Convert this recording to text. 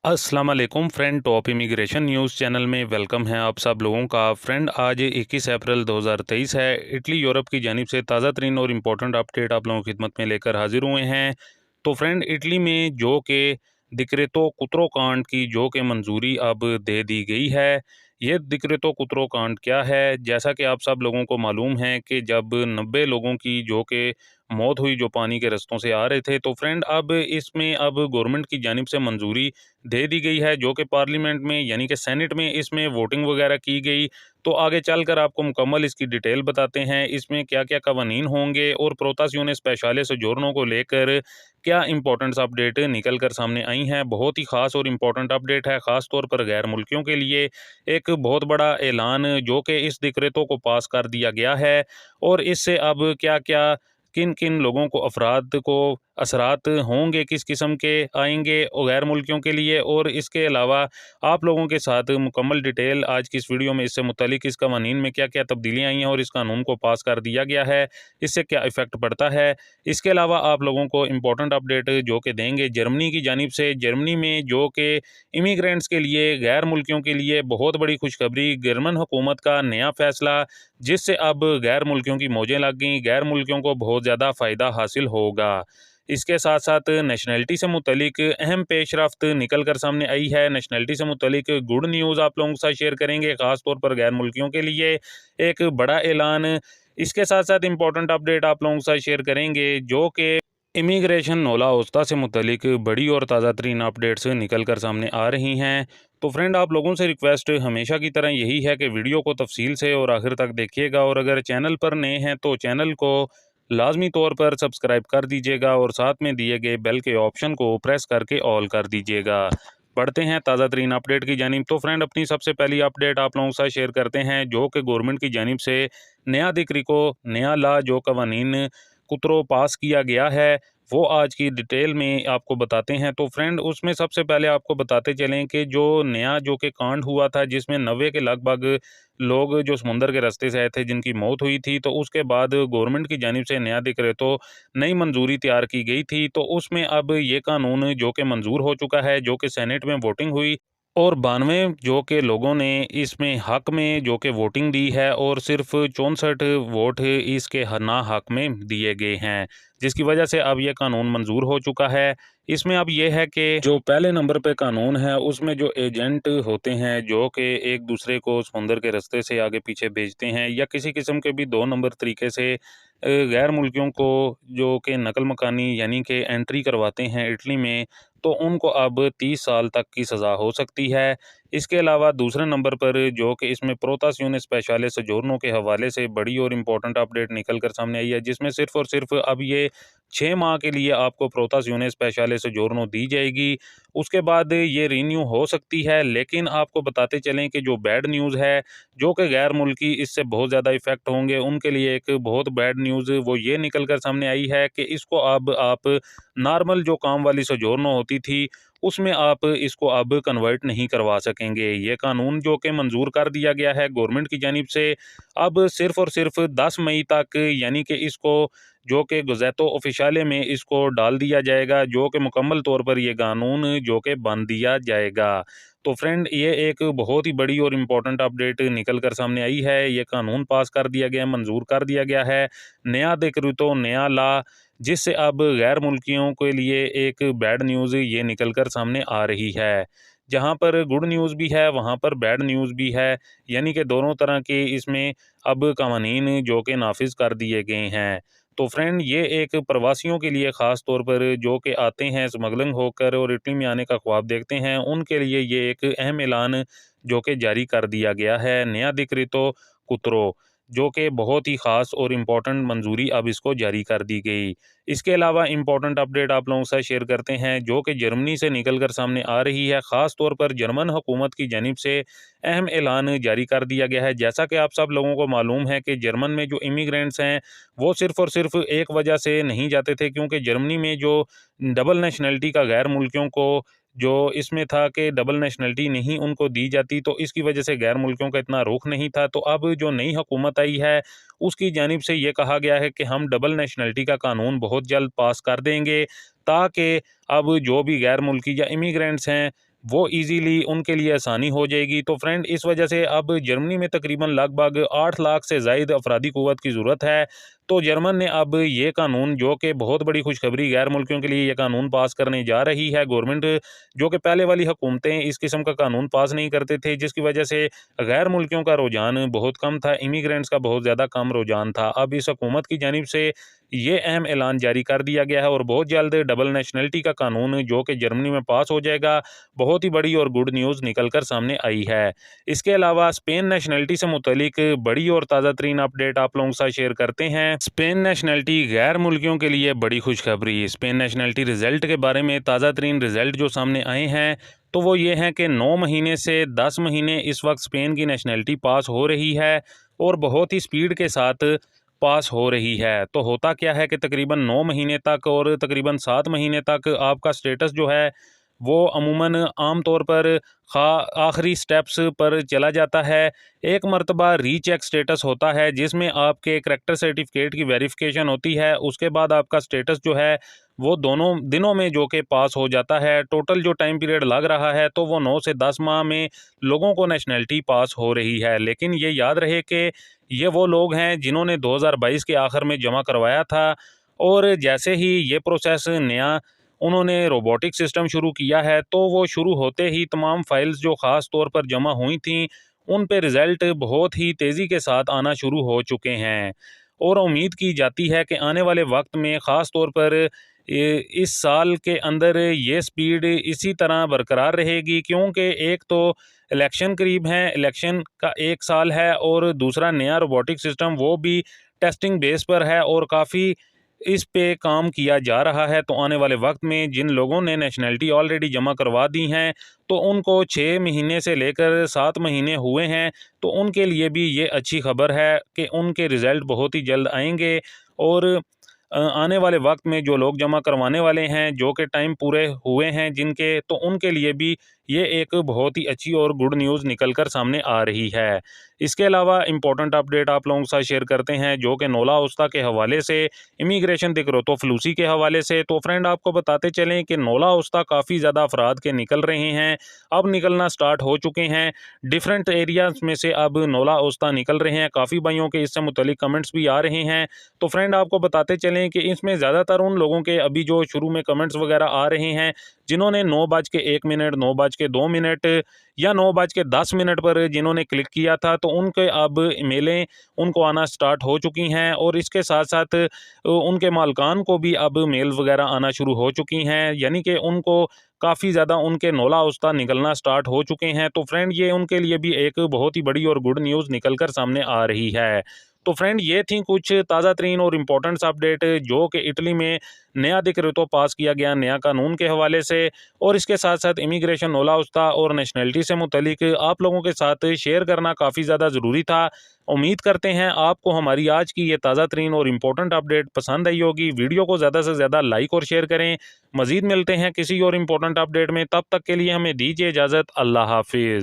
अस्सलाम वालेकुम friend. Top immigration news channel में वेलकम है आप सब लोगों का। फ्रेंड, आज 21 अप्रैल 2023 है। इटली यूरोप की जानिब से ताज़ा तरीन और इम्पोर्टेंट अपडेट आप लोगों की खिदमत में लेकर हाजिर हुए हैं। तो फ्रेंड, इटली में जो के दिक्रेतो कुत्रो कांड की जो के मंजूरी अब दे दी गई है। ये दिक्रेतो कुत्रो कांड क्या है? जैसा कि आप सब लोगों को मालूम है कि जब 90 लोगों की जो के मौत हुई जो पानी के रस्तों से आ रहे थे, तो फ्रेंड अब इसमें अब गवर्नमेंट की जानिब से मंजूरी दे दी गई है, जो कि पार्लियामेंट में यानी कि सेनेट में इसमें वोटिंग वगैरह की गई। तो आगे चलकर आपको मुकम्मल इसकी डिटेल बताते हैं, इसमें क्या क्या कवानीन होंगे और प्रोतासियोने स्पेशले सोजोर्नो को लेकर क्या इंपॉर्टेंट अपडेट निकल कर सामने आई हैं। बहुत ही ख़ास और इम्पोर्टेंट अपडेट है, ख़ास तौर पर गैर मुल्कियों के लिए एक बहुत बड़ा ऐलान जो कि इस दिक्रेतों को पास कर दिया गया है। और इससे अब क्या क्या किन किन लोगों को अफराद को असरात होंगे, किस किस्म के आएंगे और गैर मुल्कियों के लिए, और इसके अलावा आप लोगों के साथ मुकम्मल डिटेल आज की इस वीडियो में इससे मुतालिक इस कवानीन में क्या क्या तब्दीलियाँ आई हैं और इस कानून को पास कर दिया गया है, इससे क्या इफ़ेक्ट पड़ता है। इसके अलावा आप लोगों को इम्पोर्टेंट अपडेट जो कि देंगे जर्मनी की जानिब से। जर्मनी में जो कि इमिग्रेंट्स के लिए, गैर मुल्कियों के लिए बहुत बड़ी खुशखबरी, जर्मन हुकूमत का नया फैसला, जिससे अब गैर मुल्कियों की मौजें लग गई, गैर मुल्कियों को बहुत ज़्यादा फ़ायदा हासिल होगा। इसके साथ साथ नेशनैलिटी से मुतलिक अहम पेशरफ्त निकल कर सामने आई है। नेशनैलिटी से मुतलिक गुड न्यूज़ आप लोगों के साथ शेयर करेंगे, ख़ास तौर पर गैर मुल्कियों के लिए एक बड़ा ऐलान। इसके साथ साथ इम्पोर्टेंट अपडेट आप लोगों के साथ शेयर करेंगे, जो कि इमिग्रेशन नोला ओस्ता से मुतलिक बड़ी और ताज़ा तरीन अपडेट्स निकल कर सामने आ रही हैं। तो फ्रेंड, आप लोगों से रिक्वेस्ट हमेशा की तरह यही है कि वीडियो को तफसील से और आखिर तक देखिएगा, और अगर चैनल पर नए हैं तो चैनल को लाजमी तौर पर सब्सक्राइब कर दीजिएगा और साथ में दिए गए बेल के ऑप्शन को प्रेस करके ऑल कर दीजिएगा। बढ़ते हैं ताज़ा तरीन अपडेट की जानिब। तो फ्रेंड, अपनी सबसे पहली अपडेट आप लोगों के साथ शेयर करते हैं, जो कि गवर्नमेंट की जानिब से नया दिक्रिको नया ला जो कवानीन कुतरो पास किया गया है, वो आज की डिटेल में आपको बताते हैं। तो फ्रेंड, उसमें सबसे पहले आपको बताते चलें कि जो नया जो कि कांड हुआ था, जिसमें 90 के लगभग लोग जो समुंदर के रास्ते से आए थे जिनकी मौत हुई थी, तो उसके बाद गवर्नमेंट की जानिब से नया दिक्रेतो नई मंजूरी तैयार की गई थी। तो उसमें अब ये कानून जो कि मंजूर हो चुका है, जो कि सेनेट में वोटिंग हुई और 92 जो के लोगों ने इसमें हक में जो कि वोटिंग दी है, और सिर्फ 64 वोट इसके ना हक में दिए गए हैं, जिसकी वजह से अब यह कानून मंजूर हो चुका है। इसमें अब यह है कि जो पहले नंबर पे कानून है, उसमें जो एजेंट होते हैं जो कि एक दूसरे को समुंदर के रास्ते से आगे पीछे भेजते हैं, या किसी किस्म के भी 2 नंबर तरीके से गैर मुल्कियों को जो कि नकल मकानी यानी कि एंट्री करवाते हैं इटली में, तो उनको अब 30 साल तक की सज़ा हो सकती है। इसके अलावा दूसरे नंबर पर जो कि इसमें प्रोतासियोने स्पेशले सोजोर्नो के हवाले से बड़ी और इम्पोर्टेंट अपडेट निकल कर सामने आई है, जिसमें सिर्फ़ और सिर्फ अब ये 6 माह के लिए आपको प्रोतासियोने स्पेशले सोजोर्नो दी जाएगी। उसके बाद ये रिन्यू हो सकती है, लेकिन आपको बताते चलें कि जो बैड न्यूज़ है, जो कि गैर मुल्की इससे बहुत ज़्यादा इफ़ेक्ट होंगे, उनके लिए एक बहुत बैड न्यूज़ वो ये निकल कर सामने आई है कि इसको अब आप नॉर्मल जो काम वाली सोजोर्नो होती थी, उसमें आप इसको अब कन्वर्ट नहीं करवा सकेंगे। ये कानून जो कि मंजूर कर दिया गया है गवर्नमेंट की जानिब से, अब सिर्फ़ और सिर्फ 10 मई तक यानी कि इसको जो कि गज़ेटो ऑफ़िशियले में इसको डाल दिया जाएगा, जो कि मुकम्मल तौर पर ये कानून जो कि बन दिया जाएगा। तो फ्रेंड, ये एक बहुत ही बड़ी और इम्पोर्टेंट अपडेट निकल कर सामने आई है। ये कानून पास कर दिया गया है, मंजूर कर दिया गया है, नया दिक्रेतो नया ला, जिससे अब गैर मुल्कियों के लिए एक बैड न्यूज़ ये निकल कर सामने आ रही है। जहाँ पर गुड न्यूज़ भी है, वहाँ पर बैड न्यूज़ भी है, यानी कि दोनों तरह के इसमें अब कवानीन जो कि नाफिज कर दिए गए हैं। तो फ्रेंड, ये एक प्रवासियों के लिए ख़ास तौर पर जो कि आते हैं स्मगलिंग होकर और इटली में आने का ख्वाब देखते हैं, उनके लिए ये एक अहम ऐलान जो कि जारी कर दिया गया है, नया दिक्रेतो कुत्रो, जो कि बहुत ही ख़ास और इम्पोर्टेंट मंजूरी अब इसको जारी कर दी गई। इसके अलावा इम्पोर्टेंट अपडेट आप लोगों के साथ शेयर करते हैं, जो कि जर्मनी से निकल कर सामने आ रही है। ख़ास तौर पर जर्मन हुकूमत की जानिब से अहम ऐलान जारी कर दिया गया है। जैसा कि आप सब लोगों को मालूम है कि जर्मन में जो इमिग्रेंट्स हैं, वो सिर्फ़ और सिर्फ एक वजह से नहीं जाते थे, क्योंकि जर्मनी में जो डबल नेशनैलिटी का गैर मुल्कियों को जो इसमें था कि डबल नेशनैलिटी नहीं उनको दी जाती, तो इसकी वजह से गैर मुल्कियों का इतना रुख नहीं था। तो अब जो नई हुकूमत आई है, उसकी जानिब से ये कहा गया है कि हम डबल नेशनैलिटी का कानून बहुत जल्द पास कर देंगे, ताकि अब जो भी गैर मुल्की या इमिग्रेंट्स हैं, वो ईज़िली उनके लिए आसानी हो जाएगी। तो फ्रेंड इस वजह से अब जर्मनी में तकरीबन लगभग 8 लाख से ज़ायद अफरादी क़ुव्वत की ज़रूरत है। तो जर्मन ने अब ये कानून, जो कि बहुत बड़ी खुशखबरी, गैर मुल्कियों के लिए ये कानून पास करने जा रही है गवर्नमेंट, जो कि पहले वाली हुकूमतें इस किस्म का कानून पास नहीं करते थे, जिसकी वजह से गैर मुल्कियों का रुझान बहुत कम था, इमिग्रेंट्स का बहुत ज़्यादा कम रुझान था। अब इस हुकूमत की जानिब से ये अहम ऐलान जारी कर दिया गया है और बहुत जल्द डबल नेशनलिटी का कानून जो कि जर्मनी में पास हो जाएगा, बहुत ही बड़ी और गुड न्यूज़ निकल कर सामने आई है। इसके अलावा स्पेन नेशनलिटी से मुतलिक बड़ी और ताज़ा तरीन अपडेट आप लोगों के साथ शेयर करते हैं। स्पेन नेशनलिटी गैर मुल्कियों के लिए बड़ी खुशखबरी। स्पेन नेशनलिटी रिजल्ट के बारे में ताज़ा तरीन रिजल्ट जो सामने आए हैं, तो वो ये हैं कि 9 महीने से 10 महीने इस वक्त स्पेन की नेशनलिटी पास हो रही है और बहुत ही स्पीड के साथ पास हो रही है। तो होता क्या है कि तकरीबन 9 महीने तक और तकरीबन 7 महीने तक आपका स्टेटस जो है वो अमूमन आम तौर पर आखिरी स्टेप्स पर चला जाता है। एक मरतबा रीचेक स्टेटस होता है जिसमें आपके करैक्टर सर्टिफिकेट की वेरिफिकेशन होती है। उसके बाद आपका स्टेटस जो है वो दोनों दिनों में जो कि पास हो जाता है। टोटल जो टाइम पीरियड लग रहा है तो वो 9 से 10 माह में लोगों को नेशनलिटी पास हो रही है। लेकिन ये याद रहे कि ये वो लोग हैं जिन्होंने 2022 के आखिर में जमा करवाया था, और जैसे ही ये प्रोसेस नया उन्होंने रोबोटिक सिस्टम शुरू किया है, तो वो शुरू होते ही तमाम फाइल्स जो ख़ास तौर पर जमा हुई थीं, उन पे रिज़ल्ट बहुत ही तेज़ी के साथ आना शुरू हो चुके हैं। और उम्मीद की जाती है कि आने वाले वक्त में ख़ास तौर पर इस साल के अंदर ये स्पीड इसी तरह बरकरार रहेगी, क्योंकि एक तो इलेक्शन करीब हैं, इलेक्शन का 1 साल है, और दूसरा नया रोबोटिक सिस्टम वो भी टेस्टिंग बेस पर है और काफ़ी इस पे काम किया जा रहा है। तो आने वाले वक्त में जिन लोगों ने नेशनलिटी ऑलरेडी जमा करवा दी हैं, तो उनको 6 महीने से लेकर 7 महीने हुए हैं, तो उनके लिए भी ये अच्छी खबर है कि उनके रिज़ल्ट बहुत ही जल्द आएंगे। और आने वाले वक्त में जो लोग जमा करवाने वाले हैं, जो कि टाइम पूरे हुए हैं जिनके, तो उनके लिए भी ये एक बहुत ही अच्छी और गुड न्यूज़ निकल कर सामने आ रही है। इसके अलावा इम्पोर्टेंट अपडेट आप लोगों के साथ शेयर करते हैं, जो कि नोला उस्ता के हवाले से, इमिग्रेशन दिक्र-ओ-तफ़लूसी के हवाले से। तो फ्रेंड आपको बताते चलें कि नोला उस्ता काफ़ी ज़्यादा अफराद के निकल रहे हैं, अब निकलना स्टार्ट हो चुके हैं। डिफरेंट एरियाज़ में से अब नोला उस्ता निकल रहे हैं। काफ़ी भाइयों के इससे मुतल्लिक कमेंट्स भी आ रहे हैं। तो फ्रेंड आपको बताते चलें कि इसमें ज़्यादातर उन लोगों के अभी जो शुरू में कमेंट्स वगैरह आ रहे हैं, जिन्होंने 9:01, 9:02 या 9:10 पर जिन्होंने क्लिक किया था, तो उनके अब ईमेलें उनको आना स्टार्ट हो चुकी हैं, और इसके साथ-साथ उनके मालकान को भी अब मेल वगैरह आना शुरू हो चुकी हैं, यानी कि उनको काफ़ी ज़्यादा उनके नोला उस्ता निकलना स्टार्ट हो चुके हैं। तो फ्रेंड ये उनके लिए भी एक बहुत ही बड़ी और गुड न्यूज़ निकल कर सामने आ रही है। तो फ्रेंड ये थी कुछ ताज़ा तरीन और इम्पोर्टेंट्स अपडेट, जो कि इटली में नया दिक्र तो पास किया गया नया कानून के हवाले से, और इसके साथ साथ इमिग्रेशन, नोला उस्ता और नेशनलिटी से मुतलिक आप लोगों के साथ शेयर करना काफ़ी ज़्यादा ज़रूरी था। उम्मीद करते हैं आपको हमारी आज की ये ताज़ा तरीन और इम्पोर्टेंट अपडेट पसंद आई होगी। वीडियो को ज़्यादा से ज़्यादा लाइक और शेयर करें। मज़ीद मिलते हैं किसी और इम्पोर्टेंट अपडेट में, तब तक के लिए हमें दीजिए इजाज़त। अल्लाह हाफिज़।